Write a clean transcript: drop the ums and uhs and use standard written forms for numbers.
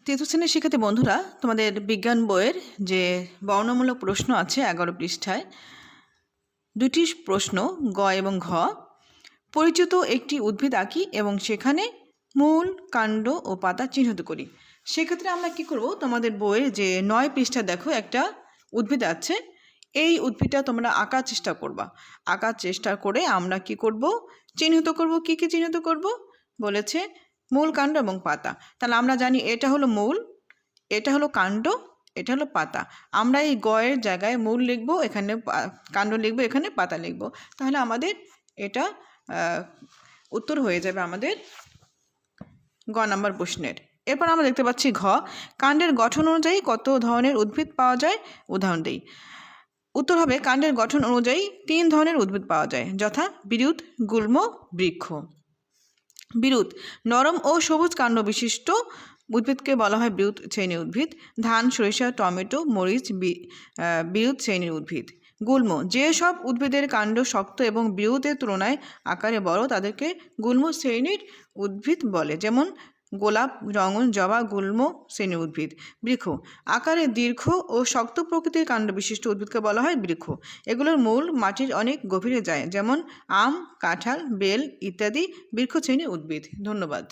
তৃতীয় শ্রেণীর শিক্ষার্থী বন্ধুরা, তোমাদের বিজ্ঞান বইয়ের যে বর্ণমূলক প্রশ্ন আছে 11 পৃষ্ঠায় দুটি প্রশ্ন গ এবং ঘ। পরিচিত একটি উদ্ভিদ আঁকি এবং সেখানে মূল, কাণ্ড ও পাতা চিহ্নিত করি। সেক্ষেত্রে আমরা কি করব, তোমাদের বইয়ের যে 9 পৃষ্ঠা দেখো একটা উদ্ভিদ আছে, এই উদ্ভিদটা তোমরা আঁকার চেষ্টা করবা। আঁকার চেষ্টা করে আমরা কি করব, চিহ্নিত করব। কি কি চিহ্নিত করব বলেছে? মূল, কাণ্ড এবং পাতা। তাহলে আমরা জানি এটা হলো মূল, এটা হলো কাণ্ড, এটা হলো পাতা। আমরা এই গয়ের জায়গায় মূল লিখব, এখানে কাণ্ড লিখব, এখানে পাতা লিখব। তাহলে আমাদের এটা উত্তর হয়ে যাবে আমাদের গ নম্বর প্রশ্নের। এরপর আমরা দেখতে পাচ্ছি ঘ, কাণ্ডের গঠন অনুযায়ী কত ধরনের উদ্ভিদ পাওয়া যায়, উদাহরণ দিই। উত্তর হবে কাণ্ডের গঠন অনুযায়ী 3 ধরনের উদ্ভিদ পাওয়া যায়, যথা বিরুৎ, গুল্ম, বৃক্ষ। বিরুৎ নরম ও সবুজ কাণ্ড বিশিষ্ট উদ্ভিদকে বলা হয় বিরুৎ শ্রেণীর উদ্ভিদ। ধান, সরিষা, টমেটো, মরিচ বিরুৎ শ্রেণীর উদ্ভিদ। গুল্ম যেসব উদ্ভিদের কাণ্ড শক্ত এবং বিরুতের তুলনায় আকারে বড় তাদেরকে গুল্ম শ্রেণীর উদ্ভিদ বলে, যেমন গোলাপ, রঙন, জবা গুল্ম শ্রেণীর উদ্ভিদ। বৃক্ষ আকারে দীর্ঘ ও শক্ত প্রকৃতির কাণ্ড বিশিষ্ট উদ্ভিদকে বলা হয় বৃক্ষ। এগুলোর মূল মাটির অনেক গভীরে যায়, যেমন আম, কাঁঠাল, বেল ইত্যাদি বৃক্ষ শ্রেণীর উদ্ভিদ। ধন্যবাদ।